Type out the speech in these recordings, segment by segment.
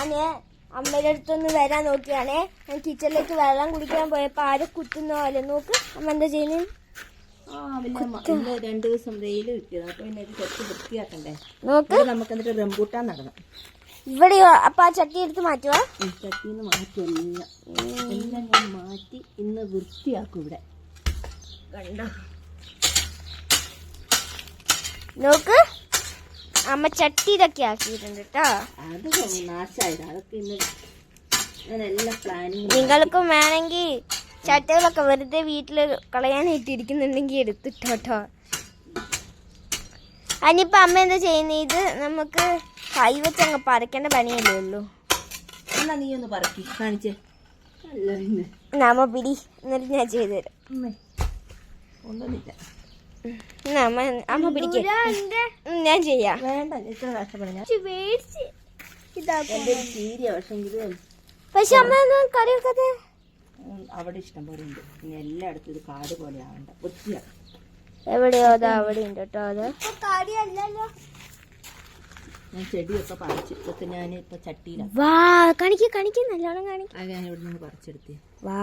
ഞാന് അമ്മയുടെ അടുത്തൊന്ന് വരാൻ നോക്കിയാണേ. ഞാൻ കിച്ചണിലേക്ക് വെള്ളം കുടിക്കാൻ പോയപ്പോ ആരെ കുത്തുന്ന പോലെ. നോക്ക് അമ്മ എന്താ ചെയ്യുന്നത്. 2 ദിവസം വെയിൽ കിട്ടിയത്. അപ്പൊ പിന്നെ ചെത്തി വൃത്തിയാക്കണ്ടേ. നോക്ക് നമുക്ക് എന്നിട്ട് റംബൂട്ടാൻ നടണം. ഇവിടെയോ? അപ്പൊ ആ ചട്ടി എടുത്ത് മാറ്റുവാ? ചട്ടിന്ന് മാറ്റുമല്ല, എല്ലാം ഞാൻ മാറ്റി ഇന്ന് വൃത്തിയാക്കും. ഇവിടെ കണ്ടോ, നോക്ക് അമ്മ ചട്ടി ഇതൊക്കെ ആക്കിയിട്ടുണ്ട് കേട്ടോ. അത് നാശായത്. അതൊക്കെ ഇന്ന് ഞാൻ എല്ലാം പ്ലാനിങ്. നിങ്ങൾക്കും വേണമെങ്കിൽ ചട്ടികളൊക്കെ വെറുതെ വീട്ടില് കളയാനായിട്ടിരിക്കുന്നുണ്ടെങ്കിൽ എടുത്തിട്ടോട്ടോ. അതിനിപ്പോ അമ്മ എന്താ ചെയ്യുന്നത്? ഇത് നമുക്ക് കൈവച്ചങ്ങ് പറിക്കേണ്ട പണിയല്ലേ ഉള്ളൂ. എന്നാ നീ ഒന്ന് പറക്കി കാണിച്ചേ. അമ്മ പിടി, എന്നിട്ട് ഞാൻ ചെയ്തു തരാം. ഒന്നുമില്ല, അമ്മ പിടിക്ക, ഞാൻ ചെയ്യാം. വേണ്ട, ഇത്ര കഷ്ടപ്പെടാം. പക്ഷെ അമ്മ കറി വെക്കാതെ. അവിടെ ഇഷ്ടം പോലെ ഉണ്ട്. ഇനി എല്ലായിടത്തും ഇത് കാട് പോലെ ആവണ്ട, വൃത്തിയാണ്. എവിടെയോ അതാ അവിടെ ഉണ്ട് കേട്ടോ. അത് ഞാൻ ചെടിയൊക്കെ പറിച്ചിട്ട് ഞാൻ ഇപ്പൊ ചട്ടിയിലാണ്. വാ കാണിക്ക് കാണിക്ക്, നല്ലോണം കാണിക്ക. അത് ഞാൻ ഇവിടെ നിന്ന് പറിച്ചെടുത്തേ. വാ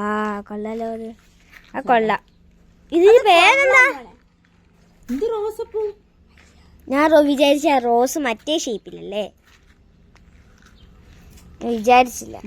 കൊള്ളാലോ അത്. ആ കൊള്ളാം. ഇതിന് പേരെന്താ? ഇത് റോസപ്പൂ. ഞാൻ വിചാരിച്ച റോസ് മറ്റേ ഷേപ്പിലല്ലേ, വിചാരിച്ചില്ല.